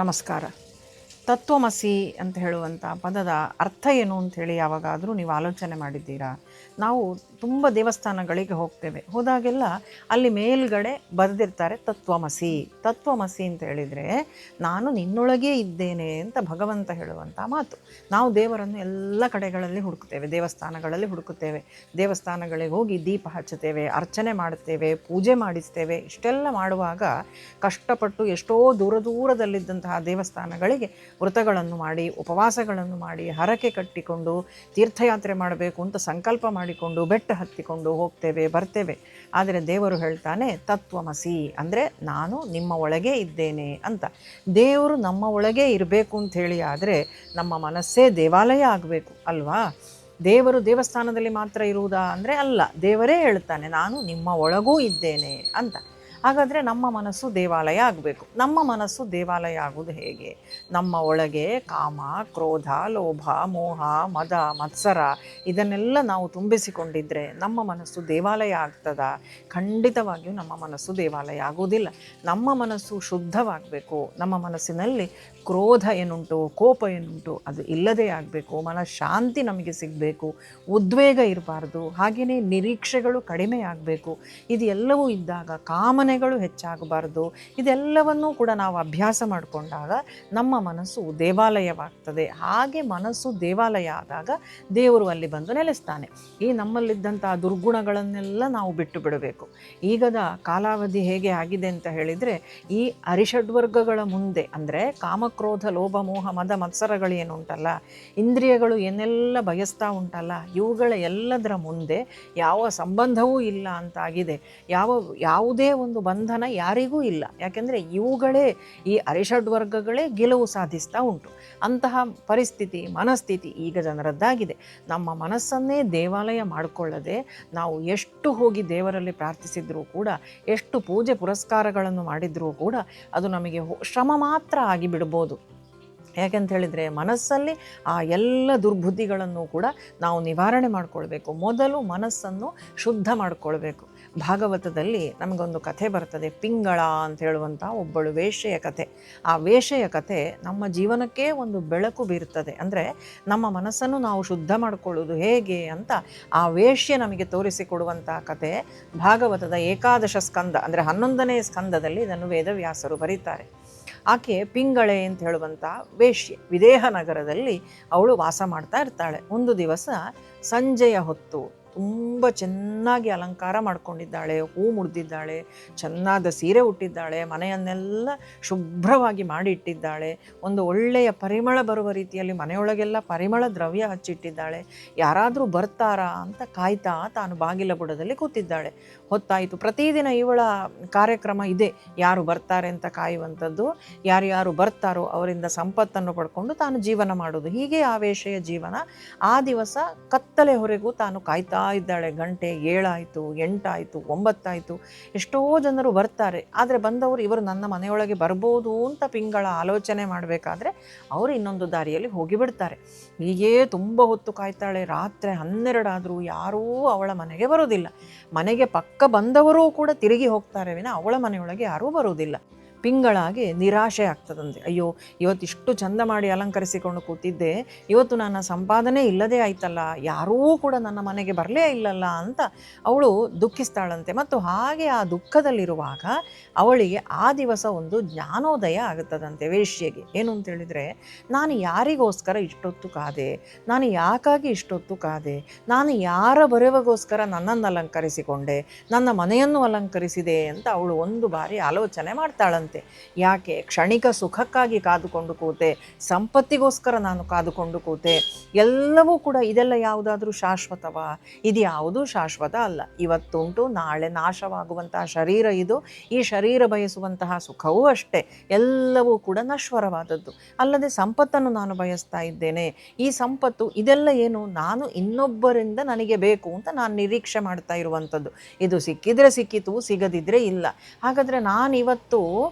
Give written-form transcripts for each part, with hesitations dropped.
ನಮಸ್ಕಾರ. ತತ್ವಮಸಿ ಅಂತ ಹೇಳುವಂಥ ಪದದ ಅರ್ಥ ಏನು ಅಂಥೇಳಿ ಯಾವಾಗಾದರೂ ನೀವು ಆಲೋಚನೆ ಮಾಡಿದ್ದೀರಾ? ನಾವು ತುಂಬ ದೇವಸ್ಥಾನಗಳಿಗೆ ಹೋಗ್ತೇವೆ. ಹೋದಾಗೆಲ್ಲ ಅಲ್ಲಿ ಮೇಲ್ಗಡೆ ಬರೆದಿರ್ತಾರೆ ತತ್ವಮಸಿ. ತತ್ವಮಸಿ ಅಂತ ಹೇಳಿದರೆ ನಾನು ನಿನ್ನೊಳಗೇ ಇದ್ದೇನೆ ಅಂತ ಭಗವಂತ ಹೇಳುವಂಥ ಮಾತು. ನಾವು ದೇವರನ್ನು ಎಲ್ಲ ಕಡೆಗಳಲ್ಲಿ ಹುಡುಕ್ತೇವೆ, ದೇವಸ್ಥಾನಗಳಲ್ಲಿ ಹುಡುಕುತ್ತೇವೆ. ದೇವಸ್ಥಾನಗಳಿಗೆ ಹೋಗಿ ದೀಪ ಹಚ್ಚುತ್ತೇವೆ, ಅರ್ಚನೆ ಮಾಡುತ್ತೇವೆ, ಪೂಜೆ ಮಾಡಿಸ್ತೇವೆ. ಇಷ್ಟೆಲ್ಲ ಮಾಡುವಾಗ ಕಷ್ಟಪಟ್ಟು ಎಷ್ಟೋ ದೂರದಲ್ಲಿದ್ದಂತಹ ದೇವಸ್ಥಾನಗಳಿಗೆ ವ್ರತಗಳನ್ನು ಮಾಡಿ, ಉಪವಾಸಗಳನ್ನು ಮಾಡಿ, ಹರಕೆ ಕಟ್ಟಿಕೊಂಡು ತೀರ್ಥಯಾತ್ರೆ ಮಾಡಬೇಕು ಅಂತ ಸಂಕಲ್ಪ ಮಾಡಿಕೊಂಡು ಬೆಟ್ಟ ಹತ್ತಿಕೊಂಡು ಹೋಗ್ತೇವೆ, ಬರ್ತೇವೆ. ಆದರೆ ದೇವರು ಹೇಳ್ತಾನೆ ತತ್ವಮಸಿ, ಅಂದರೆ ನಾನು ನಿಮ್ಮ ಒಳಗೆ ಇದ್ದೇನೆ ಅಂತ. ದೇವರು ನಮ್ಮ ಒಳಗೆ ಇರಬೇಕು ಅಂಥೇಳಿ ಆದರೆ ನಮ್ಮ ಮನಸ್ಸೇ ದೇವಾಲಯ ಆಗಬೇಕು ಅಲ್ವಾ? ದೇವರು ದೇವಸ್ಥಾನದಲ್ಲಿ ಮಾತ್ರ ಇರುವುದಾ ಅಂದರೆ ಅಲ್ಲ, ದೇವರೇ ಹೇಳ್ತಾನೆ ನಾನು ನಿಮ್ಮ ಒಳಗೂ ಇದ್ದೇನೆ ಅಂತ. ಹಾಗಾದರೆ ನಮ್ಮ ಮನಸ್ಸು ದೇವಾಲಯ ಆಗಬೇಕು. ನಮ್ಮ ಮನಸ್ಸು ದೇವಾಲಯ ಆಗುವುದು ಹೇಗೆ? ನಮ್ಮ ಒಳಗೆ ಕಾಮ, ಕ್ರೋಧ, ಲೋಭ, ಮೋಹ, ಮದ, ಮತ್ಸರ ಇದನ್ನೆಲ್ಲ ನಾವು ತುಂಬಿಸಿಕೊಂಡಿದ್ದರೆ ನಮ್ಮ ಮನಸ್ಸು ದೇವಾಲಯ ಆಗ್ತದಾ? ಖಂಡಿತವಾಗಿಯೂ ನಮ್ಮ ಮನಸ್ಸು ದೇವಾಲಯ ಆಗುವುದಿಲ್ಲ. ನಮ್ಮ ಮನಸ್ಸು ಶುದ್ಧವಾಗಬೇಕು. ನಮ್ಮ ಮನಸ್ಸಿನಲ್ಲಿ ಕ್ರೋಧ ಏನುಂಟು, ಕೋಪ ಏನುಂಟು ಅದು ಇಲ್ಲದೇ ಆಗಬೇಕು. ಮನಃಶಾಂತಿ ನಮಗೆ ಸಿಗಬೇಕು, ಉದ್ವೇಗ ಇರಬಾರ್ದು, ಹಾಗೆಯೇ ನಿರೀಕ್ಷೆಗಳು ಕಡಿಮೆ ಆಗಬೇಕು. ಇದೆಲ್ಲವೂ ಇದ್ದಾಗ ಕಾಮನೆಗಳು ಹೆಚ್ಚಾಗಬಾರ್ದು. ಇದೆಲ್ಲವನ್ನೂ ಕೂಡ ನಾವು ಅಭ್ಯಾಸ ಮಾಡಿಕೊಂಡಾಗ ನಮ್ಮ ಮನಸ್ಸು ದೇವಾಲಯವಾಗ್ತದೆ. ಹಾಗೆ ಮನಸ್ಸು ದೇವಾಲಯ ಆದಾಗ ದೇವರು ಅಲ್ಲಿ ಬಂದು ನೆಲೆಸ್ತಾನೆ. ಈ ನಮ್ಮಲ್ಲಿದ್ದಂಥ ದುರ್ಗುಣಗಳನ್ನೆಲ್ಲ ನಾವು ಬಿಟ್ಟು ಬಿಡಬೇಕು. ಈಗದ ಕಾಲಾವಧಿ ಹೇಗೆ ಆಗಿದೆ ಅಂತ ಹೇಳಿದರೆ, ಈ ಅರಿಷಡ್ವರ್ಗಗಳ ಮುಂದೆ ಅಂದರೆ ಕಾಮಕ್ರೋಧ ಲೋಭ ಮೋಹ ಮದ ಮತ್ಸರಗಳು ಏನುಂಟಲ್ಲ, ಇಂದ್ರಿಯಗಳು ಏನೆಲ್ಲ ಬಯಸ್ತಾ ಉಂಟಲ್ಲ, ಇವುಗಳ ಎಲ್ಲದರ ಮುಂದೆ ಯಾವ ಸಂಬಂಧವೂ ಇಲ್ಲ ಅಂತಾಗಿದೆ. ಯಾವುದೇ ಒಂದು ಬಂಧನ ಯಾರಿಗೂ ಇಲ್ಲ. ಯಾಕೆಂದರೆ ಇವುಗಳೇ, ಈ ಅರಿಷಡ್ವರ್ಗಗಳೇ ಗೆಲುವು ಸಾಧಿಸ್ತಾ ಉಂಟು. ಅಂತಹ ಪರಿಸ್ಥಿತಿ, ಮನಸ್ಥಿತಿ ಈಗ ಜನರದ್ದಾಗಿದೆ. ನಮ್ಮ ಮನಸ್ಸನ್ನೇ ದೇವಾಲಯ ಮಾಡಿಕೊಳ್ಳದೆ ನಾವು ಎಷ್ಟು ಹೋಗಿ ದೇವರಲ್ಲಿ ಪ್ರಾರ್ಥಿಸಿದರೂ ಕೂಡ, ಎಷ್ಟು ಪೂಜೆ ಪುರಸ್ಕಾರಗಳನ್ನು ಮಾಡಿದರೂ ಕೂಡ ಅದು ನಮಗೆ ಶ್ರಮ ಮಾತ್ರ ಆಗಿಬಿಡ್ಬೋದು. ಯಾಕೆಂತ ಹೇಳಿದರೆ ಮನಸ್ಸಲ್ಲಿ ಆ ಎಲ್ಲ ದುರ್ಬುದ್ಧಿಗಳನ್ನು ಕೂಡ ನಾವು ನಿವಾರಣೆ ಮಾಡಿಕೊಳ್ಬೇಕು. ಮೊದಲು ಮನಸ್ಸನ್ನು ಶುದ್ಧ ಮಾಡಿಕೊಳ್ಬೇಕು. ಭಾಗವತದಲ್ಲಿ ನಮಗೊಂದು ಕಥೆ ಬರ್ತದೆ, ಪಿಂಗಳ ಅಂತ ಹೇಳುವಂಥ ಒಬ್ಬಳು ವೇಶ್ಯೆಯ ಕಥೆ. ಆ ವೇಶ್ಯೆಯ ಕಥೆ ನಮ್ಮ ಜೀವನಕ್ಕೆ ಒಂದು ಬೆಳಕು ಬೀರ್ತದೆ. ಅಂದರೆ ನಮ್ಮ ಮನಸ್ಸನ್ನು ನಾವು ಶುದ್ಧ ಮಾಡಿಕೊಳ್ಳೋದು ಹೇಗೆ ಅಂತ ಆ ವೇಶ್ಯೆ ನಮಗೆ ತೋರಿಸಿಕೊಡುವಂಥ ಕಥೆ ಭಾಗವತದ ಏಕಾದಶ ಸ್ಕಂದ ಅಂದರೆ 11ನೇ ಸ್ಕಂದದಲ್ಲಿ ಇದನ್ನು ವೇದವ್ಯಾಸರು ಬರೀತಾರೆ. ಆಕೆ ಪಿಂಗಳೆ ಅಂತ ಹೇಳುವಂಥ ವೇಶ್ಯೆ ವಿದೇಹ ನಗರದಲ್ಲಿ ಅವಳು ವಾಸ ಮಾಡ್ತಾ ಇರ್ತಾಳೆ. ಒಂದು ದಿವಸ ಸಂಜೆಯ ಹೊತ್ತು ತುಂಬ ಚೆನ್ನಾಗಿ ಅಲಂಕಾರ ಮಾಡ್ಕೊಂಡಿದ್ದಾಳೆ, ಹೂ ಮುಡಿದಿದ್ದಾಳೆ, ಚೆನ್ನಾದ ಸೀರೆ ಉಟ್ಟಿದ್ದಾಳೆ, ಮನೆಯನ್ನೆಲ್ಲ ಶುಭ್ರವಾಗಿ ಮಾಡಿ ಇಟ್ಟಿದ್ದಾಳೆ, ಒಂದು ಒಳ್ಳೆಯ ಪರಿಮಳ ಬರುವ ರೀತಿಯಲ್ಲಿ ಮನೆಯೊಳಗೆಲ್ಲ ಪರಿಮಳ ದ್ರವ್ಯ ಹಚ್ಚಿಟ್ಟಿದ್ದಾಳೆ. ಯಾರಾದರೂ ಬರ್ತಾರಾ ಅಂತ ಕಾಯ್ತಾ ತಾನು ಬಾಗಿಲ ಬುಡದಲ್ಲಿ ಕೂತಿದ್ದಾಳೆ. ಹೊತ್ತಾಯಿತು. ಪ್ರತಿದಿನ ಇವಳ ಕಾರ್ಯಕ್ರಮ ಇದೆ, ಯಾರು ಬರ್ತಾರೆ ಅಂತ ಕಾಯುವಂಥದ್ದು, ಯಾರ್ಯಾರು ಬರ್ತಾರೋ ಅವರಿಂದ ಸಂಪತ್ತನ್ನು ಪಡ್ಕೊಂಡು ತಾನು ಜೀವನ ಮಾಡೋದು. ಹೀಗೆ ಆ ವೇಶ್ಯೆಯ ಜೀವನ. ಆ ದಿವಸ ಕತ್ತಲೆ ಹೊರೆಗೂ ತಾನು ಕಾಯ್ತಾ ಇದ್ದಾಳೆ. ಗಂಟೆ 7 ಆಯಿತು, 8 ಆಯಿತು, 9 ಆಯಿತು. ಎಷ್ಟೋ ಜನರು ಬರ್ತಾರೆ. ಆದರೆ ಬಂದವರು ಇವರು ನನ್ನ ಮನೆಯೊಳಗೆ ಬರ್ಬೋದು ಅಂತ ಪಿಂಗಳ ಆಲೋಚನೆ ಮಾಡಬೇಕಾದ್ರೆ ಅವರು ಇನ್ನೊಂದು ದಾರಿಯಲ್ಲಿ ಹೋಗಿಬಿಡ್ತಾರೆ. ಹೀಗೇ ತುಂಬ ಹೊತ್ತು ಕಾಯ್ತಾಳೆ. ರಾತ್ರಿ 12 ಆದರೂ ಯಾರೂ ಅವಳ ಮನೆಗೆ ಬರೋದಿಲ್ಲ. ಮನೆಗೆ ಪಕ್ಕ ಬಂದವರೂ ಕೂಡ ತಿರುಗಿ ಹೋಗ್ತಾರೆ ವಿನ ಅವಳ ಮನೆಯೊಳಗೆ ಯಾರೂ ಬರುವುದಿಲ್ಲ. ಪಿಂಗಳಾಗಿ ನಿರಾಶೆ ಆಗ್ತದಂತೆ. ಅಯ್ಯೋ, ಇವತ್ತಿಷ್ಟು ಚಂದ ಮಾಡಿ ಅಲಂಕರಿಸಿಕೊಂಡು ಕೂತಿದ್ದೆ, ಇವತ್ತು ನನ್ನ ಸಂಪಾದನೆ ಇಲ್ಲದೇ ಆಯ್ತಲ್ಲ, ಯಾರೂ ಕೂಡ ನನ್ನ ಮನೆಗೆ ಬರಲೇ ಇಲ್ಲಲ್ಲ ಅಂತ ಅವಳು ದುಃಖಿಸ್ತಾಳಂತೆ. ಮತ್ತು ಹಾಗೆ ಆ ದುಃಖದಲ್ಲಿರುವಾಗ ಅವಳಿಗೆ ಆ ದಿವಸ ಒಂದು ಜ್ಞಾನೋದಯ ಆಗುತ್ತದಂತೆ ವೇಶ್ಯೆಗೆ. ಏನು ಅಂತೇಳಿದರೆ, ನಾನು ಯಾರಿಗೋಸ್ಕರ ಇಷ್ಟೊತ್ತು ಕಾದೆ, ನಾನು ಯಾಕಾಗಿ ಇಷ್ಟೊತ್ತು ಕಾದೆ, ನಾನು ಯಾರ ಬರೆವಗೋಸ್ಕರ ನನ್ನನ್ನು ಅಲಂಕರಿಸಿಕೊಂಡೆ, ನನ್ನ ಮನೆಯನ್ನು ಅಲಂಕರಿಸಿದೆ ಅಂತ ಅವಳು ಒಂದು ಬಾರಿ ಆಲೋಚನೆ ಮಾಡ್ತಾಳಂತೆ. ಯಾಕೆ ಕ್ಷಣಿಕ ಸುಖಕ್ಕಾಗಿ ಕಾದುಕೊಂಡು ಕೂತೆ, ಸಂಪತ್ತಿಗೋಸ್ಕರ ನಾನು ಕಾದುಕೊಂಡು ಕೂತೆ, ಎಲ್ಲವೂ ಕೂಡ ಇದೆಲ್ಲ ಯಾವುದಾದ್ರೂ ಶಾಶ್ವತವಾ? ಇದು ಯಾವುದೂ ಶಾಶ್ವತ ಅಲ್ಲ. ಇವತ್ತುಂಟು, ನಾಳೆ ನಾಶವಾಗುವಂತಹ ಶರೀರ ಇದು. ಈ ಶರೀರ ಬಯಸುವಂತಹ ಸುಖವೂ ಅಷ್ಟೇ, ಎಲ್ಲವೂ ಕೂಡ ನಶ್ವರವಾದದ್ದು. ಅಲ್ಲದೆ ಸಂಪತ್ತನ್ನು ನಾನು ಬಯಸ್ತಾ ಇದ್ದೇನೆ. ಈ ಸಂಪತ್ತು ಇದೆಲ್ಲ ಏನು, ನಾನು ಇನ್ನೊಬ್ಬರಿಂದ ನನಗೆ ಬೇಕು ಅಂತ ನಾನು ನಿರೀಕ್ಷೆ ಮಾಡ್ತಾ ಇರುವಂಥದ್ದು. ಇದು ಸಿಕ್ಕಿದರೆ ಸಿಕ್ಕಿತು, ಸಿಗದಿದ್ದರೆ ಇಲ್ಲ. ಹಾಗಾದರೆ ನಾನಿವತ್ತು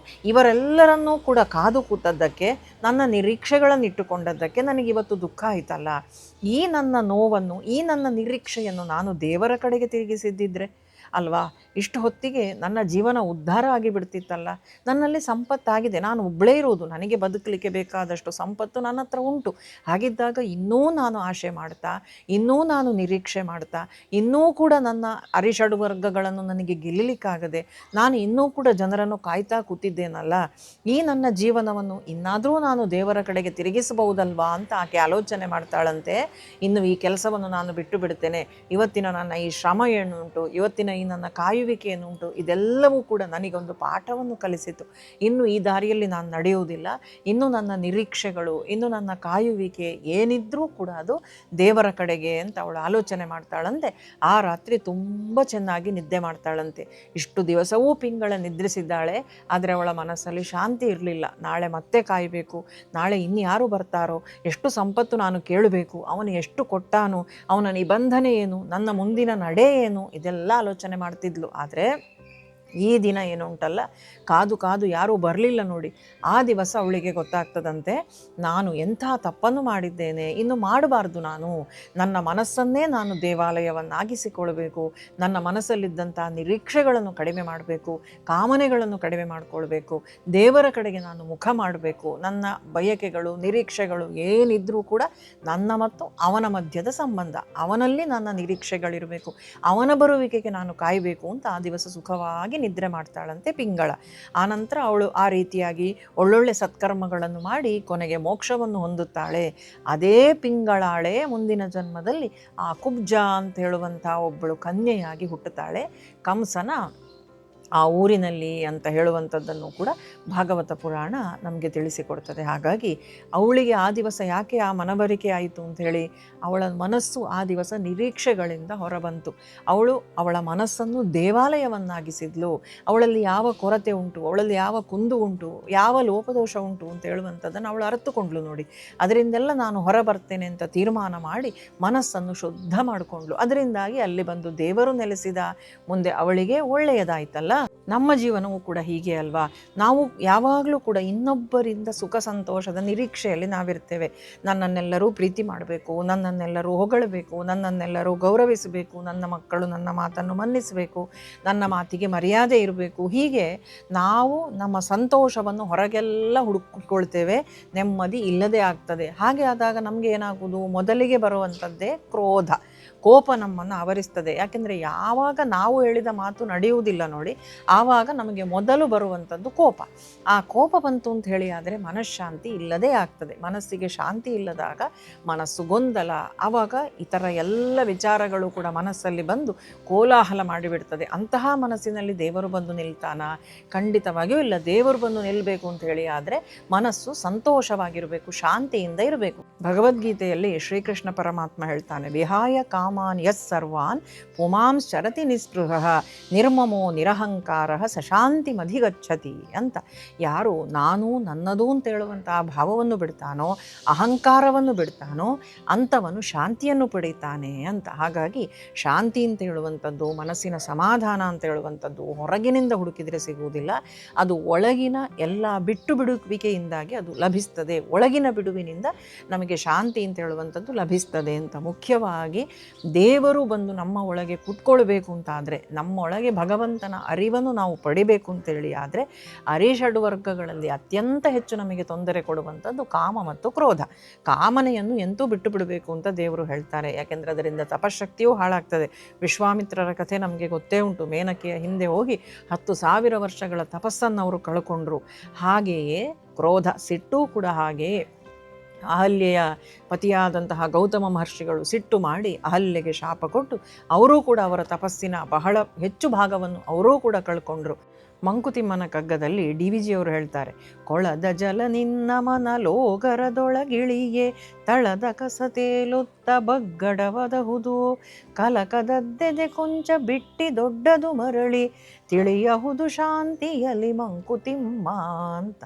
ಇವರೆಲ್ಲರನ್ನೂ ಕೂಡ ಕಾದು ಕೂತದ್ದಕ್ಕೆ, ನನ್ನ ನಿರೀಕ್ಷೆಗಳನ್ನು ಇಟ್ಟುಕೊಂಡದ್ದಕ್ಕೆ ನನಗಿವತ್ತು ದುಃಖ ಆಯಿತಲ್ಲ. ಈ ನನ್ನ ನೋವನ್ನು, ಈ ನನ್ನ ನಿರೀಕ್ಷೆಯನ್ನು ನಾನು ದೇವರ ಕಡೆಗೆ ತಿರುಗಿಸಿದ್ದಿದ್ರೆ, ಅಲ್ವಾ, ಇಷ್ಟು ಹೊತ್ತಿಗೆ ನನ್ನ ಜೀವನ ಉದ್ಧಾರ ಆಗಿಬಿಡ್ತಿತ್ತಲ್ಲ, ನನ್ನಲ್ಲಿ ಸಂಪತ್ತಾಗಿದೆ, ನಾನು ಒಬ್ಬಳೇ ಇರೋದು, ನನಗೆ ಬದುಕಲಿಕ್ಕೆ ಬೇಕಾದಷ್ಟು ಸಂಪತ್ತು ನನ್ನ ಹತ್ರ ಉಂಟು. ಹಾಗಿದ್ದಾಗ ಇನ್ನೂ ನಾನು ಆಶೆ ಮಾಡ್ತಾ, ಇನ್ನೂ ನಾನು ನಿರೀಕ್ಷೆ ಮಾಡ್ತಾ, ಇನ್ನೂ ಕೂಡ ನನ್ನ ಅರಿಷಡ್ ವರ್ಗಗಳನ್ನು ನನಗೆ ಗೆಲ್ಲಲಿಕ್ಕಾಗದೆ ನಾನು ಇನ್ನೂ ಕೂಡ ಜನರನ್ನು ಕಾಯ್ತಾ ಕೂತಿದ್ದೇನಲ್ಲ, ಈ ನನ್ನ ಜೀವನವನ್ನು ಇನ್ನಾದರೂ ನಾನು ದೇವರ ಕಡೆಗೆ ತಿರುಗಿಸಬಹುದಲ್ವಾ ಅಂತ ಆಕೆ ಆಲೋಚನೆ ಮಾಡ್ತಾಳಂತೆ. ಇನ್ನು ಈ ಕೆಲಸವನ್ನು ನಾನು ಬಿಟ್ಟು ಬಿಡ್ತೇನೆ, ಇವತ್ತಿನ ನನ್ನ ಈ ಶ್ರಮ ಏನುಂಟು, ಇವತ್ತಿನ ಈ ನನ್ನ ಕಾಯುವಿಕೆ ಏನುಂಟು, ಇದೆಲ್ಲವೂ ಕೂಡ ನನಗೊಂದು ಪಾಠವನ್ನು ಕಲಿಸಿತು. ಇನ್ನು ಈ ದಾರಿಯಲ್ಲಿ ನಾನು ನಡೆಯುವುದಿಲ್ಲ, ಇನ್ನು ನನ್ನ ನಿರೀಕ್ಷೆಗಳು, ಇನ್ನು ನನ್ನ ಕಾಯುವಿಕೆ ಏನಿದ್ರೂ ಕೂಡ ಅದು ದೇವರ ಕಡೆಗೆ ಅಂತ ಅವಳು ಆಲೋಚನೆ ಮಾಡ್ತಾಳಂತೆ. ಆ ರಾತ್ರಿ ತುಂಬ ಚೆನ್ನಾಗಿ ನಿದ್ದೆ ಮಾಡ್ತಾಳಂತೆ. ಇಷ್ಟು ದಿವಸವೂ ಪಿಂಗಳ ನಿದ್ರಿಸಿದ್ದಾಳೆ, ಆದರೆ ಅವಳ ಮನಸ್ಸಲ್ಲಿ ಶಾಂತಿ ಇರಲಿಲ್ಲ. ನಾಳೆ ಮತ್ತೆ ಕಾಯಬೇಕು, ನಾಳೆ ಇನ್ಯಾರು ಬರ್ತಾರೋ, ಎಷ್ಟು ಸಂಪತ್ತು ನಾನು ಕೇಳಬೇಕು, ಅವನು ಎಷ್ಟು ಕೊಟ್ಟಾನು, ಅವನ ನಿಬಂಧನೆ ಏನು, ನನ್ನ ಮುಂದಿನ ನಡೆ ಏನು, ಇದೆಲ್ಲ ಆಲೋಚನೆ ಮಾಡ್ತಿದ್ಲು. ಆದರೆ ಈ ದಿನ ಏನು ಉಂಟಲ್ಲ, ಕಾದು ಕಾದು ಯಾರೂ ಬರಲಿಲ್ಲ ನೋಡಿ, ಆ ದಿವಸ ಅವಳಿಗೆ ಗೊತ್ತಾಗ್ತದಂತೆ, ನಾನು ಎಂಥ ತಪ್ಪನ್ನು ಮಾಡಿದ್ದೇನೆ, ಇನ್ನು ಮಾಡಬಾರ್ದು. ನನ್ನ ಮನಸ್ಸನ್ನೇ ನಾನು ದೇವಾಲಯವನ್ನಾಗಿಸಿಕೊಳ್ಬೇಕು, ನನ್ನ ಮನಸ್ಸಲ್ಲಿದ್ದಂಥ ನಿರೀಕ್ಷೆಗಳನ್ನು ಕಡಿಮೆ ಮಾಡಬೇಕು, ಕಾಮನೆಗಳನ್ನು ಕಡಿಮೆ ಮಾಡಿಕೊಳ್ಬೇಕು, ದೇವರ ಕಡೆಗೆ ನಾನು ಮುಖ ಮಾಡಬೇಕು. ನನ್ನ ಬಯಕೆಗಳು, ನಿರೀಕ್ಷೆಗಳು ಏನಿದ್ರೂ ಕೂಡ ನನ್ನ ಮತ್ತು ಅವನ ಮಧ್ಯದ ಸಂಬಂಧ, ಅವನಲ್ಲಿ ನನ್ನ ನಿರೀಕ್ಷೆಗಳಿರಬೇಕು, ಅವನ ಬರುವಿಕೆಗೆ ನಾನು ಕಾಯಬೇಕು ಅಂತ ಆ ದಿವಸ ಸುಖವಾಗಿ ನಿದ್ರೆ ಮಾಡ್ತಾಳಂತೆ ಪಿಂಗಳ. ಆನಂತರ ಅವಳು ಆ ರೀತಿಯಾಗಿ ಒಳ್ಳೊಳ್ಳೆ ಸತ್ಕರ್ಮಗಳನ್ನು ಮಾಡಿ ಕೊನೆಗೆ ಮೋಕ್ಷವನ್ನು ಹೊಂದುತ್ತಾಳೆ. ಅದೇ ಪಿಂಗಳಾಳೆ ಮುಂದಿನ ಜನ್ಮದಲ್ಲಿ ಆ ಕುಬ್ಜ ಅಂತ ಹೇಳುವಂಥ ಒಬ್ಬಳು ಕನ್ಯೆಯಾಗಿ ಹುಟ್ಟುತ್ತಾಳೆ. ಕಂಸನ ಆ ಊರಿನಲ್ಲಿ ಅಂತ ಹೇಳುವಂಥದ್ದನ್ನು ಕೂಡ ಭಾಗವತ ಪುರಾಣ ನಮಗೆ ತಿಳಿಸಿಕೊಡ್ತದೆ. ಹಾಗಾಗಿ ಅವಳಿಗೆ ಆ ದಿವಸ ಯಾಕೆ ಆ ಮನವರಿಕೆ ಆಯಿತು ಅಂಥೇಳಿ, ಅವಳ ಮನಸ್ಸು ಆ ದಿವಸ ನಿರೀಕ್ಷೆಗಳಿಂದ ಹೊರಬಂತು. ಅವಳ ಮನಸ್ಸನ್ನು ದೇವಾಲಯವನ್ನಾಗಿಸಿದ್ಲು. ಅವಳಲ್ಲಿ ಯಾವ ಕೊರತೆ ಉಂಟು, ಅವಳಲ್ಲಿ ಯಾವ ಕುಂದು ಉಂಟು, ಯಾವ ಲೋಪದೋಷ ಉಂಟು ಅಂತ ಹೇಳುವಂಥದ್ದನ್ನು ಅವಳು ಅರಿತುಕೊಂಡ್ಳು ನೋಡಿ. ಅದರಿಂದೆಲ್ಲ ನಾನು ಹೊರ ಬರ್ತೇನೆ ಅಂತ ತೀರ್ಮಾನ ಮಾಡಿ ಮನಸ್ಸನ್ನು ಶುದ್ಧ ಮಾಡಿಕೊಂಡ್ಳು. ಅದರಿಂದಾಗಿ ಅಲ್ಲಿ ಬಂದು ದೇವರು ನೆಲೆಸಿದ. ಮುಂದೆ ಅವಳಿಗೆ ಒಳ್ಳೆಯದಾಯ್ತಲ್ಲ. ನಮ್ಮ ಜೀವನವೂ ಕೂಡ ಹೀಗೆ ಅಲ್ವಾ, ನಾವು ಯಾವಾಗಲೂ ಕೂಡ ಇನ್ನೊಬ್ಬರಿಂದ ಸುಖ ಸಂತೋಷದ ನಿರೀಕ್ಷೆಯಲ್ಲಿ ನಾವಿರ್ತೇವೆ. ನನ್ನನ್ನೆಲ್ಲರೂ ಪ್ರೀತಿ ಮಾಡಬೇಕು, ನನ್ನನ್ನೆಲ್ಲರೂ ಹೊಗಳಬೇಕು, ನನ್ನನ್ನೆಲ್ಲರೂ ಗೌರವಿಸಬೇಕು, ನನ್ನ ಮಕ್ಕಳು ನನ್ನ ಮಾತನ್ನು ಮನ್ನಿಸಬೇಕು, ನನ್ನ ಮಾತಿಗೆ ಮರ್ಯಾದೆ ಇರಬೇಕು. ಹೀಗೆ ನಾವು ನಮ್ಮ ಸಂತೋಷವನ್ನು ಹೊರಗೆಲ್ಲ ಹುಡುಕಿಕೊಳ್ತೇವೆ, ನೆಮ್ಮದಿ ಇಲ್ಲದೆ ಆಗ್ತದೆ. ಹಾಗೆ ಆದಾಗ ನಮಗೆ ಏನಾಗುವುದು, ಮೊದಲಿಗೆ ಬರುವಂಥದ್ದೇ ಕ್ರೋಧ, ಕೋಪ ನಮ್ಮನ್ನು ಆವರಿಸ್ತದೆ. ಯಾಕೆಂದರೆ ಯಾವಾಗ ನಾವು ಹೇಳಿದ ಮಾತು ನಡೆಯುವುದಿಲ್ಲ ನೋಡಿ, ಆವಾಗ ನಮಗೆ ಮೊದಲು ಬರುವಂಥದ್ದು ಕೋಪ. ಆ ಕೋಪ ಬಂತು ಅಂತ ಹೇಳಿ ಆದರೆ ಮನಃಶಾಂತಿ ಇಲ್ಲದೇ ಆಗ್ತದೆ. ಮನಸ್ಸಿಗೆ ಶಾಂತಿ ಇಲ್ಲದಾಗ ಮನಸ್ಸು ಗೊಂದಲ, ಆವಾಗ ಇತರ ಎಲ್ಲ ವಿಚಾರಗಳು ಕೂಡ ಮನಸ್ಸಲ್ಲಿ ಬಂದು ಕೋಲಾಹಲ ಮಾಡಿಬಿಡ್ತದೆ. ಅಂತಹ ಮನಸ್ಸಿನಲ್ಲಿ ದೇವರು ಬಂದು ನಿಲ್ತಾನ? ಖಂಡಿತವಾಗಿಯೂ ಇಲ್ಲ. ದೇವರು ಬಂದು ನಿಲ್ಲಬೇಕು ಅಂತ ಹೇಳಿ ಆದರೆ ಮನಸ್ಸು ಸಂತೋಷವಾಗಿರಬೇಕು, ಶಾಂತಿಯಿಂದ ಇರಬೇಕು. ಭಗವದ್ಗೀತೆಯಲ್ಲಿ ಶ್ರೀಕೃಷ್ಣ ಪರಮಾತ್ಮ ಹೇಳ್ತಾನೆ, ವಿಹಾಯ ಕಾಮಾನ್ ಯಸ್ ಸರ್ವಾನ್ ಪುಮಾಂ ಶರತಿ ನಿಸ್ಪೃಹಃ ನಿರ್ಮಮೋ ನಿರಹಂಕಾರ ಸಶಾಂತಿ ಮಧಿಗಚ್ಚತಿ ಅಂತ. ಯಾರು ನಾನು ನನ್ನದು ಅಂತ ಹೇಳುವಂತಹ ಭಾವವನ್ನು ಬಿಡ್ತಾನೋ, ಅಹಂಕಾರವನ್ನು ಬಿಡ್ತಾನೋ, ಅಂಥವನು ಶಾಂತಿಯನ್ನು ಪಡೀತಾನೆ ಅಂತ. ಹಾಗಾಗಿ ಶಾಂತಿ ಅಂತ ಹೇಳುವಂಥದ್ದು, ಮನಸ್ಸಿನ ಸಮಾಧಾನ ಅಂತ ಹೇಳುವಂಥದ್ದು ಹೊರಗಿನಿಂದ ಹುಡುಕಿದರೆ ಸಿಗುವುದಿಲ್ಲ. ಅದು ಒಳಗಿನ ಎಲ್ಲ ಬಿಟ್ಟು ಬಿಡುವಿಕೆಯಿಂದಾಗಿ ಅದು ಲಭಿಸ್ತದೆ. ಒಳಗಿನ ಬಿಡುವಿನಿಂದ ನಮಗೆ ಶಾಂತಿ ಅಂತ ಹೇಳುವಂಥದ್ದು ಲಭಿಸ್ತದೆ ಅಂತ. ಮುಖ್ಯವಾಗಿ ದೇವರು ಬಂದು ನಮ್ಮ ಒಳಗೆ ಕೂತ್ಕೊಳ್ಬೇಕು ಅಂತಾದರೆ, ನಮ್ಮೊಳಗೆ ಭಗವಂತನ ಅರಿವನ್ನು ನಾವು ಪಡಿಬೇಕು ಅಂತೇಳಿ ಆದರೆ, ಅರಿಷಡ್ ವರ್ಗಗಳಲ್ಲಿ ಅತ್ಯಂತ ಹೆಚ್ಚು ನಮಗೆ ತೊಂದರೆ ಕೊಡುವಂಥದ್ದು ಕಾಮ ಮತ್ತು ಕ್ರೋಧ. ಕಾಮನೆಯನ್ನು ಎಂತೂ ಬಿಟ್ಟು ಬಿಡಬೇಕು ಅಂತ ದೇವರು ಹೇಳ್ತಾರೆ. ಯಾಕೆಂದರೆ ಅದರಿಂದ ತಪಶಕ್ತಿಯೂ ಹಾಳಾಗ್ತದೆ. ವಿಶ್ವಾಮಿತ್ರರ ಕಥೆ ನಮಗೆ ಗೊತ್ತೇ ಉಂಟು. ಮೇನಕೆಯ ಹಿಂದೆ ಹೋಗಿ 10,000 ವರ್ಷಗಳ ತಪಸ್ಸನ್ನು ಅವರು ಕಳ್ಕೊಂಡ್ರು. ಹಾಗೆಯೇ ಕ್ರೋಧ, ಸಿಟ್ಟೂ ಕೂಡ ಹಾಗೆಯೇ. ಅಹಲ್ಯೆಯ ಪತಿಯಾದಂತಹ ಗೌತಮ ಮಹರ್ಷಿಗಳು ಸಿಟ್ಟು ಮಾಡಿ ಅಹಲ್ಯೆಗೆ ಶಾಪ ಕೊಟ್ಟು ಅವರೂ ಕೂಡ ಅವರ ತಪಸ್ಸಿನ ಬಹಳ ಹೆಚ್ಚು ಭಾಗವನ್ನು ಅವರೂ ಕೂಡ ಕಳ್ಕೊಂಡ್ರು. ಮಂಕುತಿಮ್ಮನ ಕಗ್ಗದಲ್ಲಿ DVG ಅವರು ಹೇಳ್ತಾರೆ, ಕೊಳದ ಜಲ ನಿನ್ನ ಮನಲೋಗರದೊಳಗಿಳಿಯೇ ತಳದ ಕಸತೇಲುತ್ತ ಬಗ್ಗಡವದಹುದು ಕಲಕದದ್ದೆದೆ ಕೊಂಚ ಬಿಟ್ಟಿ ದೊಡ್ಡದು ಮರಳಿ ತಿಳಿಯಹುದು ಶಾಂತಿಯಲಿ ಮಂಕುತಿಮ್ಮ ಅಂತ.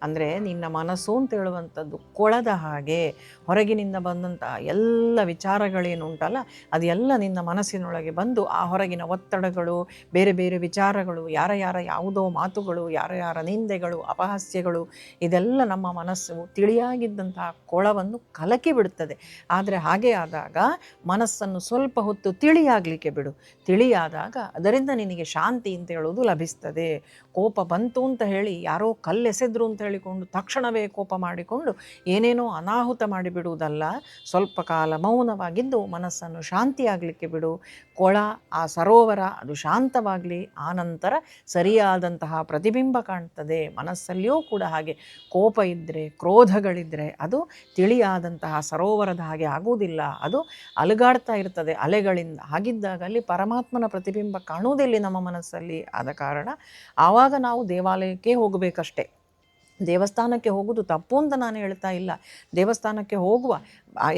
ಅಂದರೆ ನಿನ್ನ ಮನಸ್ಸು ಅಂತ ಹೇಳುವಂಥದ್ದು ಕೊಳದ ಹಾಗೆ, ಹೊರಗಿನಿಂದ ಬಂದಂಥ ಎಲ್ಲ ವಿಚಾರಗಳೇನು ಉಂಟಲ್ಲ ಅದೆಲ್ಲ ನಿನ್ನ ಮನಸ್ಸಿನೊಳಗೆ ಬಂದು ಆ ಹೊರಗಿನ ಒತ್ತಡಗಳು, ಬೇರೆ ಬೇರೆ ವಿಚಾರಗಳು, ಯಾರ ಯಾವುದೋ ಮಾತುಗಳು, ಯಾರ ನಿಂದೆಗಳು, ಅಪಹಾಸ್ಯಗಳು, ಇದೆಲ್ಲ ನಮ್ಮ ಮನಸ್ಸು ತಿಳಿಯಾಗಿದ್ದಂತಹ ಕೊಳವನ್ನು ಕಲಕಿ ಬಿಡುತ್ತದೆ. ಆದರೆ ಹಾಗೆ ಆದಾಗ ಮನಸ್ಸನ್ನು ಸ್ವಲ್ಪ ಹೊತ್ತು ತಿಳಿಯಾಗಲಿಕ್ಕೆ ಬಿಡು. ತಿಳಿಯಾದಾಗ ಅದರಿಂದ ನಿನಗೆ ಶಾಂತಿ ಅಂತ ಹೇಳೋದು ಲಭಿಸ್ತದೆ. ಕೋಪ ಬಂತು ಅಂತ ಹೇಳಿ ಯಾರೋ ಕಲ್ಲೆಸೆದ್ರು ಅಂತ ಹೇಳಿಕೊಂಡು ತಕ್ಷಣವೇ ಕೋಪ ಮಾಡಿಕೊಂಡು ಏನೇನೋ ಅನಾಹುತ ಮಾಡಿಬಿಡುವುದಲ್ಲ. ಸ್ವಲ್ಪ ಕಾಲ ಮೌನವಾಗಿದ್ದು ಮನಸ್ಸನ್ನು ಶಾಂತಿಯಾಗಲಿಕ್ಕೆ ಬಿಡು. ಕೊಳ, ಆ ಸರೋವರ ಅದು ಶಾಂತವಾಗಲಿ. ಆನಂತರ ಸರಿಯಾದಂತಹ ಪ್ರತಿಬಿಂಬ ಕಾಣ್ತದೆ. ಮನಸ್ಸಲ್ಲಿಯೂ ಕೂಡ ಹಾಗೆ ಕೋಪ ಇದ್ದರೆ, ಕ್ರೋಧಗಳಿದ್ದರೆ ಅದು ತಿಳಿಯಾದಂತಹ ಸರೋವರದ ಹಾಗೆ ಆಗುವುದಿಲ್ಲ. ಅದು ಅಲುಗಾಡ್ತಾ ಇರ್ತದೆ ಅಲೆಗಳಿಂದ. ಹಾಗಿದ್ದಾಗ ಅಲ್ಲಿ ಪರಮಾತ್ಮನ ಪ್ರತಿಬಿಂಬ ಕಾಣುವುದಿಲ್ಲ ನಮ್ಮ ಮನಸ್ಸಲ್ಲಿ. ಆದ ಕಾರಣ ಆವಾಗ ನಾವು ದೇವಾಲಯಕ್ಕೆ ಹೋಗಬೇಕಷ್ಟೆ. ದೇವಸ್ಥಾನಕ್ಕೆ ಹೋಗೋದು ತಪ್ಪು ಅಂತ ನಾನು ಹೇಳ್ತಾ ಇಲ್ಲ. ದೇವಸ್ಥಾನಕ್ಕೆ ಹೋಗುವ,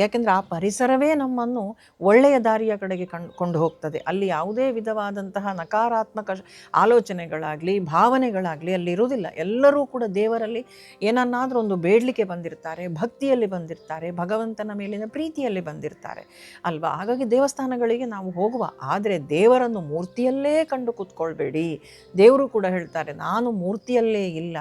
ಯಾಕೆಂದರೆ ಆ ಪರಿಸರವೇ ನಮ್ಮನ್ನು ಒಳ್ಳೆಯ ದಾರಿಯ ಕಡೆಗೆ ಕೊಂಡು ಹೋಗ್ತದೆ. ಅಲ್ಲಿ ಯಾವುದೇ ವಿಧವಾದಂತಹ ನಕಾರಾತ್ಮಕ ಆಲೋಚನೆಗಳಾಗಲಿ, ಭಾವನೆಗಳಾಗಲಿ ಅಲ್ಲಿ ಇರುವುದಿಲ್ಲ. ಎಲ್ಲರೂ ಕೂಡ ದೇವರಲ್ಲಿ ಏನನ್ನಾದರೂ ಒಂದು ಬೇಡಲಿಕ್ಕೆ ಬಂದಿರ್ತಾರೆ, ಭಕ್ತಿಯಲ್ಲಿ ಬಂದಿರ್ತಾರೆ, ಭಗವಂತನ ಮೇಲಿನ ಪ್ರೀತಿಯಲ್ಲಿ ಬಂದಿರ್ತಾರೆ ಅಲ್ವಾ. ಹಾಗಾಗಿ ದೇವಸ್ಥಾನಗಳಿಗೆ ನಾವು ಹೋಗುವ, ಆದರೆ ದೇವರನ್ನು ಮೂರ್ತಿಯಲ್ಲೇ ಕಂಡು ಕೂತ್ಕೊಳ್ಬೇಡಿ. ದೇವರು ಕೂಡ ಹೇಳ್ತಾರೆ, ನಾನು ಮೂರ್ತಿಯಲ್ಲೇ ಇಲ್ಲ,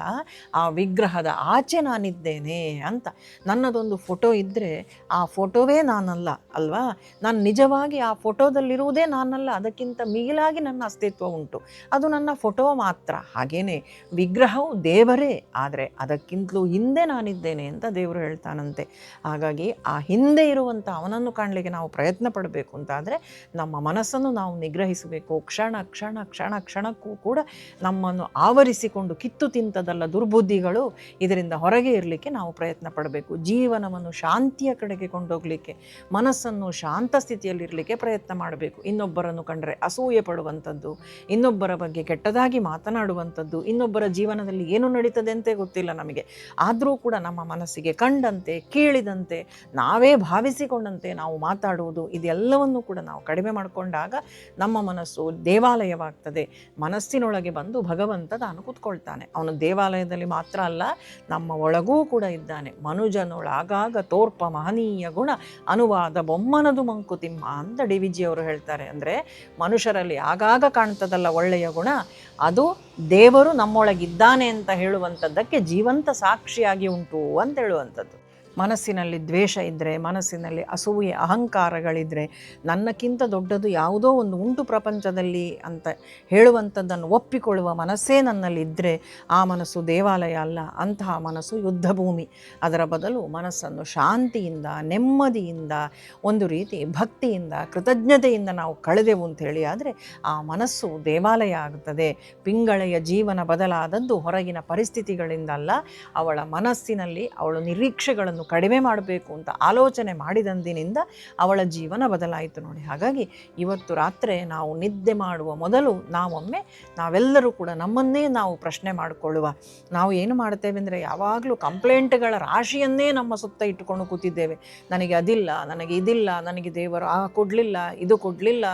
ಆ ವಿಗ್ರಹದ ಆಚೆ ನಾನಿದ್ದೇನೆ ಅಂತ. ನನ್ನದೊಂದು ಫೋಟೋ ಇದ್ದರೆ ಆ ಫೋಟೋವೇ ನಾನಲ್ಲ ಅಲ್ವಾ. ನಾನು ನಿಜವಾಗಿ ಆ ಫೋಟೋದಲ್ಲಿರುವುದೇ ನಾನಲ್ಲ, ಅದಕ್ಕಿಂತ ಮಿಗಿಲಾಗಿ ನನ್ನ ಅಸ್ತಿತ್ವ ಉಂಟು, ಅದು ನನ್ನ ಫೋಟೋ ಮಾತ್ರ. ಹಾಗೇನೆ ವಿಗ್ರಹವು ದೇವರೇ, ಆದರೆ ಅದಕ್ಕಿಂತಲೂ ಹಿಂದೆ ನಾನಿದ್ದೇನೆ ಅಂತ ದೇವರು ಹೇಳ್ತಾನಂತೆ. ಹಾಗಾಗಿ ಆ ಹಿಂದೆ ಇರುವಂಥ ಅವನನ್ನು ಕಾಣಲಿಕ್ಕೆ ನಾವು ಪ್ರಯತ್ನ ಪಡಬೇಕು ಅಂತಾದರೆ ನಮ್ಮ ಮನಸ್ಸನ್ನು ನಾವು ನಿಗ್ರಹಿಸಬೇಕು. ಕ್ಷಣ ಕ್ಷಣ ಕ್ಷಣ ಕ್ಷಣಕ್ಕೂ ಕೂಡ ನಮ್ಮನ್ನು ಆವರಿಸಿಕೊಂಡು ಕಿತ್ತು ತಿಂತದಲ್ಲ ದುರ್ಬುದ್ಧಿಗಳು, ಇದರಿಂದ ಹೊರಗೆ ಇರಲಿಕ್ಕೆ ನಾವು ಪ್ರಯತ್ನ ಪಡಬೇಕು. ಜೀವನವನ್ನು ಶಾಂತಿಯ ಕಡೆಗೆ ಕೊಂಡೋಗಲಿಕ್ಕೆ, ಮನಸ್ಸನ್ನು ಶಾಂತ ಸ್ಥಿತಿಯಲ್ಲಿರಲಿಕ್ಕೆ ಪ್ರಯತ್ನ ಮಾಡಬೇಕು. ಇನ್ನೊಬ್ಬರನ್ನು ಕಂಡರೆ ಅಸೂಯೆ ಪಡುವಂಥದ್ದು, ಇನ್ನೊಬ್ಬರ ಬಗ್ಗೆ ಕೆಟ್ಟದಾಗಿ ಮಾತನಾಡುವಂಥದ್ದು, ಇನ್ನೊಬ್ಬರ ಜೀವನದಲ್ಲಿ ಏನು ನಡೀತದೆ ಅಂತೇ ಗೊತ್ತಿಲ್ಲ ನಮಗೆ, ಆದರೂ ಕೂಡ ನಮ್ಮ ಮನಸ್ಸಿಗೆ ಕಂಡಂತೆ ಕೇಳಿದಂತೆ ನಾವೇ ಭಾವಿಸಿಕೊಂಡಂತೆ ನಾವು ಮಾತಾಡುವುದು, ಇದೆಲ್ಲವನ್ನು ಕೂಡ ನಾವು ಕಡಿಮೆ ಮಾಡಿಕೊಂಡಾಗ ನಮ್ಮ ಮನಸ್ಸು ದೇವಾಲಯವಾಗ್ತದೆ. ಮನಸ್ಸಿನೊಳಗೆ ಬಂದು ಭಗವಂತ ತಾನು ಕೂತ್ಕೊಳ್ತಾನೆ. ಅವನು ದೇವಾಲಯದಲ್ಲಿ ಮಾತ್ರ ಅಲ್ಲ, ನಮ್ಮ ಒಳಗೂ ಕೂಡ ಇದ್ದಾನೆ. ಮನುಜನೊಳಗಾಗ ತೋರ್ಪ ಮಹನೀಯ ಗುಣ ಅನುವಾದ ಬೊಮ್ಮನದು ಮಂಕುತಿಮ್ಮ ಅಂತ ಡಿ ವಿ ಜಿ ಅವರು ಹೇಳ್ತಾರೆ. ಅಂದರೆ ಮನುಷ್ಯರಲ್ಲಿ ಆಗಾಗ ಕಾಣ್ತದಲ್ಲ ಒಳ್ಳೆಯ ಗುಣ, ಅದು ದೇವರು ನಮ್ಮೊಳಗಿದ್ದಾನೆ ಅಂತ ಹೇಳುವಂಥದ್ದಕ್ಕೆ ಜೀವಂತ ಸಾಕ್ಷಿಯಾಗಿ ಉಂಟು ಅಂತ ಹೇಳುವಂಥದ್ದು. ಮನಸ್ಸಿನಲ್ಲಿ ದ್ವೇಷ ಇದ್ದರೆ, ಮನಸ್ಸಿನಲ್ಲಿ ಅಸೂಯೆ ಅಹಂಕಾರಗಳಿದ್ದರೆ, ನನ್ನಕ್ಕಿಂತ ದೊಡ್ಡದು ಯಾವುದೋ ಒಂದು ಉಂಟು ಪ್ರಪಂಚದಲ್ಲಿ ಅಂತ ಹೇಳುವಂಥದ್ದನ್ನು ಒಪ್ಪಿಕೊಳ್ಳುವ ಮನಸ್ಸೇ ನನ್ನಲ್ಲಿದ್ದರೆ ಆ ಮನಸ್ಸು ದೇವಾಲಯ ಅಲ್ಲ, ಅಂತಹ ಮನಸ್ಸು ಯುದ್ಧ ಭೂಮಿ. ಅದರ ಬದಲು ಮನಸ್ಸನ್ನು ಶಾಂತಿಯಿಂದ, ನೆಮ್ಮದಿಯಿಂದ, ಒಂದು ರೀತಿ ಭಕ್ತಿಯಿಂದ, ಕೃತಜ್ಞತೆಯಿಂದ ನಾವು ಕಳೆದೆವು ಅಂಥೇಳಿ ಆದರೆ ಆ ಮನಸ್ಸು ದೇವಾಲಯ ಆಗುತ್ತದೆ. ಪಿಂಗಳೆಯ ಜೀವನ ಬದಲಾದದ್ದು ಹೊರಗಿನ ಪರಿಸ್ಥಿತಿಗಳಿಂದ ಅಲ್ಲ, ಅವಳ ಮನಸ್ಸಿನಲ್ಲಿ ಅವಳು ನಿರೀಕ್ಷೆಗಳನ್ನು ಕಡಿಮೆ ಮಾಡಬೇಕು ಅಂತ ಆಲೋಚನೆ ಮಾಡಿದಂದಿನಿಂದ ಅವಳ ಜೀವನ ಬದಲಾಯಿತು ನೋಡಿ. ಹಾಗಾಗಿ ಇವತ್ತು ರಾತ್ರಿ ನಾವು ನಿದ್ದೆ ಮಾಡುವ ಮೊದಲು ನಾವೆಲ್ಲರೂ ಕೂಡ ನಮ್ಮನ್ನೇ ನಾವು ಪ್ರಶ್ನೆ ಮಾಡಿಕೊಳ್ಳುವ. ನಾವು ಏನು ಮಾಡ್ತೇವೆ ಅಂದರೆ ಯಾವಾಗಲೂ ಕಂಪ್ಲೇಂಟ್ಗಳ ರಾಶಿಯನ್ನೇ ನಮ್ಮ ಸುತ್ತ ಇಟ್ಟುಕೊಂಡು ಕೂತಿದ್ದೇವೆ. ನನಗೆ ಅದಿಲ್ಲ, ನನಗೆ ಇದಿಲ್ಲ, ನನಗೆ ದೇವರು ಕೊಡಲಿಲ್ಲ, ಇದು ಕೊಡಲಿಲ್ಲ,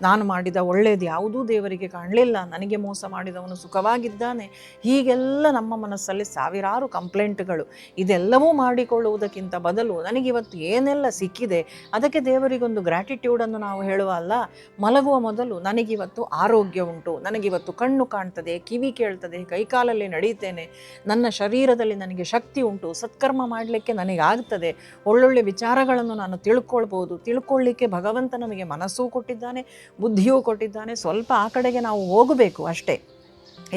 ನಾನು ಮಾಡಿದ ಒಳ್ಳೆಯದು ಯಾವುದೂ ದೇವರಿಗೆ ಕಾಣಲಿಲ್ಲ, ನನಗೆ ಮೋಸ ಮಾಡಿದವನು ಸುಖವಾಗಿದ್ದಾನೆ, ಹೀಗೆಲ್ಲ ನಮ್ಮ ಮನಸ್ಸಲ್ಲಿ ಸಾವಿರಾರು ಕಂಪ್ಲೇಂಟ್ಗಳು. ಇದೆಲ್ಲವೂ ಮಾಡಿಕೊಳ್ಳುವುದಕ್ಕಿಂತ ಬದಲು ನನಗಿವತ್ತು ಏನೆಲ್ಲ ಸಿಕ್ಕಿದೆ ಅದಕ್ಕೆ ದೇವರಿಗೊಂದು ಗ್ರ್ಯಾಟಿಟ್ಯೂಡನ್ನು ನಾವು ಹೇಳುವ ಅಲ್ಲ. ಮಲಗುವ ಮೊದಲು ನನಗಿವತ್ತು ಆರೋಗ್ಯ ಉಂಟು, ನನಗಿವತ್ತು ಕಣ್ಣು ಕಾಣ್ತದೆ, ಕಿವಿ ಕೇಳ್ತದೆ, ಕೈಕಾಲಲ್ಲಿ ನಡೀತೇನೆ, ನನ್ನ ಶರೀರದಲ್ಲಿ ನನಗೆ ಶಕ್ತಿ ಉಂಟು, ಸತ್ಕರ್ಮ ಮಾಡಲಿಕ್ಕೆ ನನಗಾಗ್ತದೆ, ಒಳ್ಳೊಳ್ಳೆ ವಿಚಾರಗಳನ್ನು ನಾನು ತಿಳ್ಕೊಳ್ಬೋದು. ತಿಳ್ಕೊಳ್ಳಿಕ್ಕೆ ಭಗವಂತ ನಮಗೆ ಮನಸ್ಸೂ ಕೊಟ್ಟಿದ್ದಾನೆ, ಬುದ್ಧಿಯೂ ಕೊಟ್ಟಿದ್ದಾನೆ. ಸ್ವಲ್ಪ ಆ ಕಡೆಗೆ ನಾವು ಹೋಗಬೇಕು ಅಷ್ಟೇ.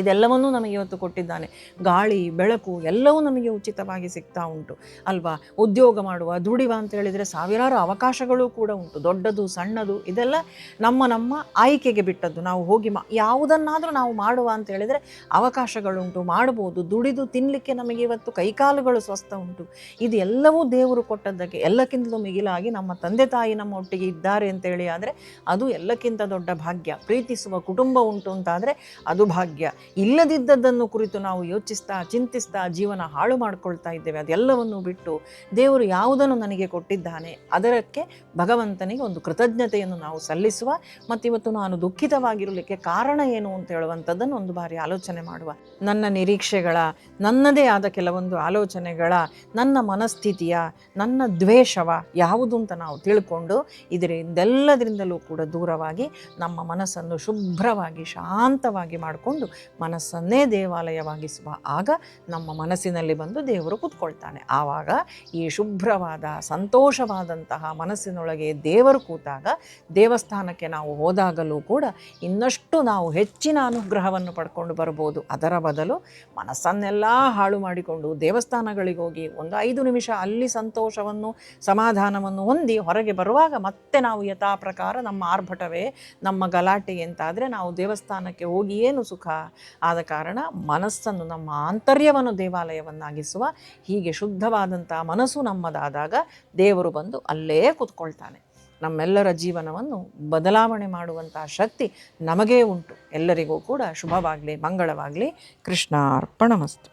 ಇದೆಲ್ಲವನ್ನೂ ನಮಗೆ ಇವತ್ತು ಕೊಟ್ಟಿದ್ದಾನೆ. ಗಾಳಿ ಬೆಳಕು ಎಲ್ಲವೂ ನಮಗೆ ಉಚಿತವಾಗಿ ಸಿಗ್ತಾ ಉಂಟು ಅಲ್ವಾ. ಉದ್ಯೋಗ ಮಾಡುವ, ದುಡಿವ ಅಂತ ಹೇಳಿದರೆ ಸಾವಿರಾರು ಅವಕಾಶಗಳು ಕೂಡ ಉಂಟು, ದೊಡ್ಡದು ಸಣ್ಣದು, ಇದೆಲ್ಲ ನಮ್ಮ ಆಯ್ಕೆಗೆ ಬಿಟ್ಟದ್ದು. ನಾವು ಹೋಗಿ ಯಾವುದನ್ನಾದರೂ ನಾವು ಮಾಡುವ ಅಂತ ಹೇಳಿದರೆ ಅವಕಾಶಗಳುಂಟು, ಮಾಡ್ಬೋದು. ದುಡಿದು ತಿನ್ನಲಿಕ್ಕೆ ನಮಗೆ ಇವತ್ತು ಕೈಕಾಲುಗಳು ಸ್ವಸ್ಥ ಉಂಟು. ಇದು ಎಲ್ಲವೂ ದೇವರು ಕೊಟ್ಟದ್ದಕ್ಕೆ. ಎಲ್ಲಕ್ಕಿಂತಲೂ ಮಿಗಿಲಾಗಿ ನಮ್ಮ ತಂದೆ ತಾಯಿ ನಮ್ಮ ಒಟ್ಟಿಗೆ ಇದ್ದಾರೆ ಅಂತೇಳಿ ಆದರೆ ಅದು ಎಲ್ಲಕ್ಕಿಂತ ದೊಡ್ಡ ಭಾಗ್ಯ. ಪ್ರೀತಿಸುವ ಕುಟುಂಬ ಉಂಟು ಅಂತಾದರೆ ಅದು ಭಾಗ್ಯ. ಇಲ್ಲದಿದ್ದದ್ದನ್ನು ಕುರಿತು ನಾವು ಯೋಚಿಸ್ತಾ ಚಿಂತಿಸ್ತಾ ಜೀವನ ಹಾಳು ಮಾಡಿಕೊಳ್ತಾ ಇದ್ದೇವೆ. ಅದೆಲ್ಲವನ್ನು ಬಿಟ್ಟು ದೇವರು ಯಾವುದನ್ನು ನನಗೆ ಕೊಟ್ಟಿದ್ದಾನೆ ಅದಕ್ಕೆ ಭಗವಂತನಿಗೆ ಒಂದು ಕೃತಜ್ಞತೆಯನ್ನು ನಾವು ಸಲ್ಲಿಸುವ, ಮತ್ತು ಇವತ್ತು ನಾನು ದುಃಖಿತವಾಗಿರಲಿಕ್ಕೆ ಕಾರಣ ಏನು ಅಂತ ಹೇಳುವಂಥದ್ದನ್ನು ಒಂದು ಬಾರಿ ಆಲೋಚನೆ ಮಾಡುವ. ನನ್ನ ನಿರೀಕ್ಷೆಗಳ, ನನ್ನದೇ ಆದ ಕೆಲವೊಂದು ಆಲೋಚನೆಗಳ, ನನ್ನ ಮನಸ್ಥಿತಿಯ, ನನ್ನ ದ್ವೇಷವ ಯಾವುದು ಅಂತ ನಾವು ತಿಳ್ಕೊಂಡು ಇದರಿಂದೆಲ್ಲದರಿಂದಲೂ ಕೂಡ ದೂರವಾಗಿ ನಮ್ಮ ಮನಸ್ಸನ್ನು ಶುಭ್ರವಾಗಿ ಶಾಂತವಾಗಿ ಮಾಡಿಕೊಂಡು ಮನಸ್ಸನ್ನೇ ದೇವಾಲಯವಾಗಿಸುವ. ಆಗ ನಮ್ಮ ಮನಸ್ಸಿನಲ್ಲಿ ಬಂದು ದೇವರು ಕೂತ್ಕೊಳ್ತಾನೆ. ಆವಾಗ ಈ ಶುಭ್ರವಾದ ಸಂತೋಷವಾದಂತಹ ಮನಸ್ಸಿನೊಳಗೆ ದೇವರು ಕೂತಾಗ ದೇವಸ್ಥಾನಕ್ಕೆ ನಾವು ಹೋದಾಗಲೂ ಕೂಡ ಇನ್ನಷ್ಟು ನಾವು ಹೆಚ್ಚಿನ ಅನುಗ್ರಹವನ್ನು ಪಡ್ಕೊಂಡು ಬರ್ಬೋದು. ಅದರ ಬದಲು ಮನಸ್ಸನ್ನೆಲ್ಲ ಹಾಳು ಮಾಡಿಕೊಂಡು ದೇವಸ್ಥಾನಗಳಿಗೆ ಹೋಗಿ ಒಂದು 5 ನಿಮಿಷ ಅಲ್ಲಿ ಸಂತೋಷವನ್ನು ಸಮಾಧಾನವನ್ನು ಹೊಂದಿ ಹೊರಗೆ ಬರುವಾಗ ಮತ್ತೆ ನಾವು ಯಥಾ ಪ್ರಕಾರ ನಮ್ಮ ಆರ್ಭಟವೇ ನಮ್ಮ ಗಲಾಟೆ ಎಂತಾದರೆ ನಾವು ದೇವಸ್ಥಾನಕ್ಕೆ ಹೋಗಿ ಏನು ಸುಖ? ಆದ ಕಾರಣ ಮನಸ್ಸನ್ನು, ನಮ್ಮ ಆಂತರ್ಯವನ್ನು ದೇವಾಲಯವನ್ನಾಗಿಸುವ. ಹೀಗೆ ಶುದ್ಧವಾದಂಥ ಮನಸ್ಸು ನಮ್ಮದಾದಾಗ ದೇವರು ಬಂದು ಅಲ್ಲೇ ಕೂತ್ಕೊಳ್ತಾನೆ. ನಮ್ಮೆಲ್ಲರ ಜೀವನವನ್ನು ಬದಲಾವಣೆ ಮಾಡುವಂಥ ಶಕ್ತಿ ನಮಗೇ ಉಂಟು. ಎಲ್ಲರಿಗೂ ಕೂಡ ಶುಭವಾಗಲಿ, ಮಂಗಳವಾಗಲಿ. ಕೃಷ್ಣ ಅರ್ಪಣಮಸ್ತು.